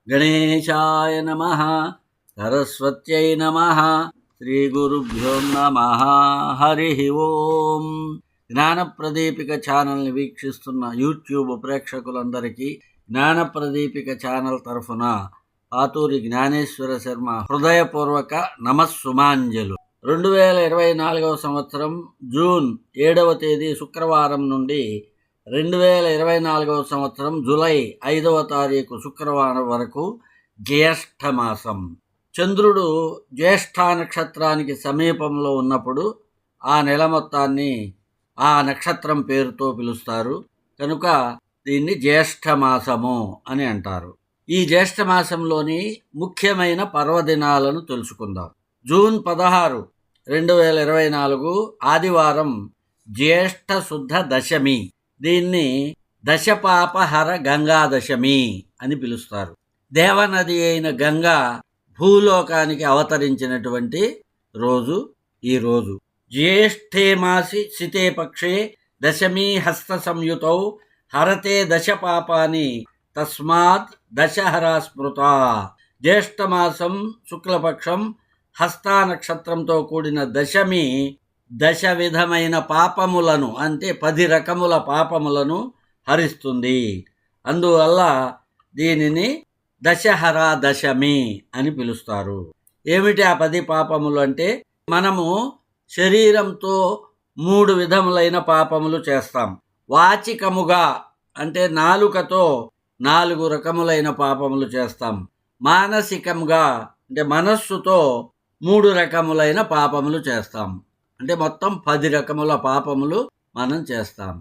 గణేశాయ నమః, సరస్వత్యై నమః, శ్రీ గురుభ్యో నమః. హరి ఓం. జ్ఞానప్రదీపిక ఛానల్ని వీక్షిస్తున్న యూట్యూబ్ ప్రేక్షకులందరికీ జ్ఞానప్రదీపిక ఛానల్ తరఫున ఆతూరి జ్ఞానేశ్వర శర్మ హృదయపూర్వక నమస్సుమాంజలు. 2024 సంవత్సరం జూన్ 7వ తేదీ శుక్రవారం నుండి 2024 సంవత్సరం జూలై 5వ తారీఖు శుక్రవారం వరకు జ్యేష్ఠ మాసం. చంద్రుడు జ్యేష్ఠ నక్షత్రానికి సమీపంలో ఉన్నప్పుడు ఆ నెల మొత్తాన్ని ఆ నక్షత్రం పేరుతో పిలుస్తారు. కనుక దీన్ని జ్యేష్ఠ మాసము అని అంటారు. ఈ జ్యేష్ఠ మాసంలోని ముఖ్యమైన పర్వదినాలను తెలుసుకుందాం. జూన్ 16, 2024 ఆదివారం జ్యేష్ఠ శుద్ధ దశమి. దీన్ని దశపాపహర గంగా దశమి అని పిలుస్తారు. దేవనది అయిన గంగా భూలోకానికి అవతరించినటువంటి రోజు ఈ రోజు. జ్యేష్ఠే మాసి శితే పక్షే దశమీ హస్త సంయుతౌ హరతే దశపాపాని తస్మాత్ దశహరా స్మృత. జ్యేష్ఠమాసం శుక్లపక్షం హస్తా నక్షత్రంతో కూడిన దశమి దశ విధమైన పాపములను, అంటే 10 రకముల పాపములను హరిస్తుంది. అందువల్ల దీనిని దశహరా దశమి అని పిలుస్తారు. ఏమిటి ఆ 10 పాపములు అంటే, మనము శరీరంతో 3 విధములైన పాపములు చేస్తాం. వాచికముగా అంటే నాలుకతో 4 రకములైన పాపములు చేస్తాం. మానసికంగా అంటే మనస్సుతో 3 రకములైన పాపములు చేస్తాం. అంటే మొత్తం 10 రకముల పాపములు మనం చేస్తాం.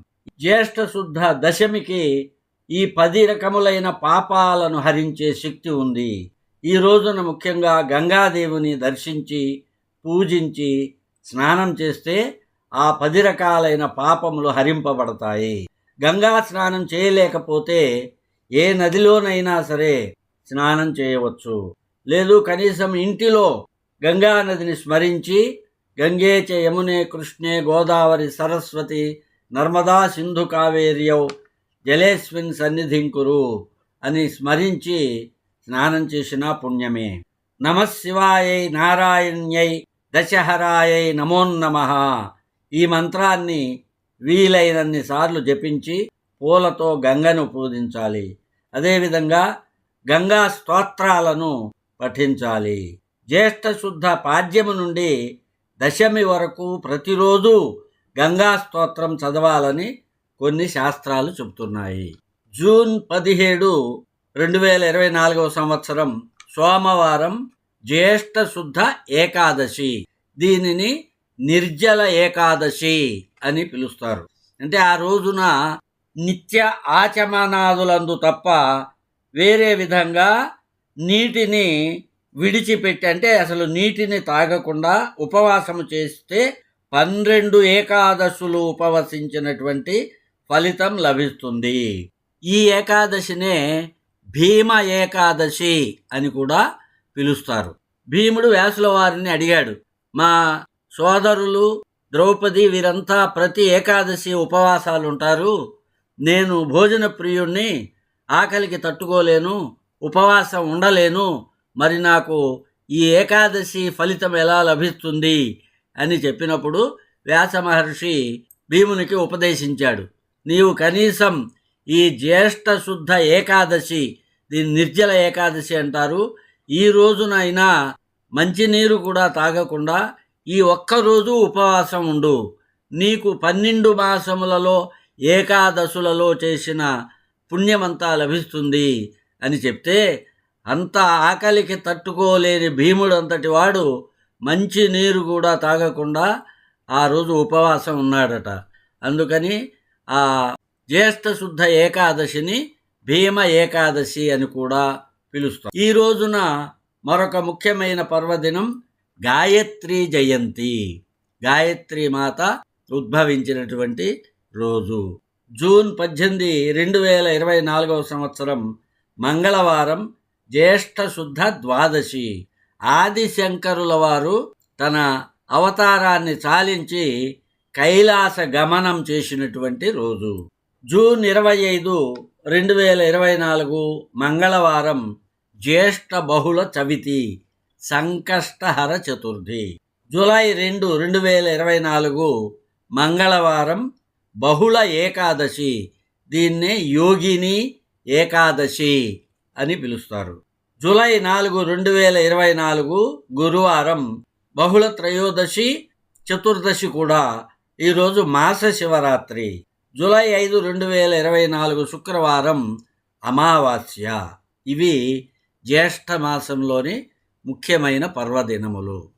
జ్యేష్ఠ శుద్ధ దశమికి ఈ 10 రకములైన పాపాలను హరించే శక్తి ఉంది. ఈ రోజున ముఖ్యంగా గంగాదేవిని దర్శించి పూజించి స్నానం చేస్తే ఆ 10 రకాలైన పాపములు హరింపబడతాయి. గంగా స్నానం చేయలేకపోతే ఏ నదిలోనైనా సరే స్నానం చేయవచ్చు. లేదు కనీసం ఇంటిలో గంగా నదిని స్మరించి గంగే చ యమునే కృష్ణే గోదావరి సరస్వతి నర్మదా సింధు కావేర్యౌ జలేస్మిన్ సన్నిధింకురు అని స్మరించి స్నానం చేసిన పుణ్యమే. నమః శివాయై నారాయణ్యై దశహరాయై నమోన్నమః. ఈ మంత్రాన్ని వీలైనన్ని సార్లు జపించి పూలతో గంగను పూజించాలి. అదేవిధంగా గంగా స్తోత్రాలను పఠించాలి. జ్యేష్ఠ శుద్ధ పాడ్యము నుండి దశమి వరకు ప్రతిరోజు గంగా స్తోత్రం చదవాలని కొన్ని శాస్త్రాలు చెబుతున్నాయి. జూన్ 17, 2024 సంవత్సరం సోమవారం జ్యేష్ఠ శుద్ధ ఏకాదశి. దీనిని నిర్జల ఏకాదశి అని పిలుస్తారు. అంటే ఆ రోజున నిత్య ఆచమనాదులందు తప్ప వేరే విధంగా నీటిని విడిచిపెట్టి, అంటే అసలు నీటిని తాగకుండా ఉపవాసము చేస్తే 12 ఏకాదశులు ఉపవసించినటువంటి ఫలితం లభిస్తుంది. ఈ ఏకాదశినే భీమ ఏకాదశి అని కూడా పిలుస్తారు. భీముడు వ్యాసుల వారిని అడిగాడు, మా సోదరులు ద్రౌపది వీరంతా ప్రతి ఏకాదశి ఉపవాసాలు ఉంటారు, నేను భోజన ప్రియుణ్ణి, ఆకలికి తట్టుకోలేను, ఉపవాసం ఉండలేను, మరి నాకు ఈ ఏకాదశి ఫలితం ఎలా లభిస్తుంది అని చెప్పినప్పుడు వ్యాస మహర్షి భీమునికి ఉపదేశించాడు, నీవు కనీసం ఈ జ్యేష్ఠ శుద్ధ ఏకాదశి, దీన్ని నిర్జల ఏకాదశి అంటారు, ఈ రోజునైనా మంచినీరు కూడా తాగకుండా ఈ ఒక్కరోజు ఉపవాసం ఉండు, నీకు 12 మాసములలో ఏకాదశులలో చేసిన పుణ్యమంతా లభిస్తుంది అని చెప్తే, అంత ఆకలికి తట్టుకోలేని భీముడు అంతటి వాడు మంచి నీరు కూడా తాగకుండా ఆ రోజు ఉపవాసం ఉన్నాడట. అందుకని ఆ జ్యేష్ఠ శుద్ధ ఏకాదశిని భీమ ఏకాదశి అని కూడా పిలుస్తారు. ఈ రోజున మరొక ముఖ్యమైన పర్వదినం గాయత్రీ జయంతి. గాయత్రీ మాత ఉద్భవించినటువంటి రోజు. జూన్ 18, 2024 సంవత్సరం మంగళవారం జ్యేష్ఠ శుద్ధ ద్వాదశి. ఆదిశంకరుల వారు తన అవతారాన్ని చాలించి కైలాస గమనం చేసినటువంటి రోజు. జూన్ 25, 2024 మంగళవారం, జ్యేష్ఠ బహుళ చవితి, సంకష్టహర చతుర్థి. జూలై 2, 2024 మంగళవారం, బహుళ ఏకాదశి. దీన్నే యోగిని ఏకాదశి అని పిలుస్తారు. జూలై 4, 2024 గురువారం, బహుళ త్రయోదశి, చతుర్దశి కూడా. ఈరోజు మాస శివరాత్రి. జూలై 5, 2024 శుక్రవారం, అమావాస్య. ఇవి జ్యేష్ఠ మాసంలోని ముఖ్యమైన పర్వదినములు.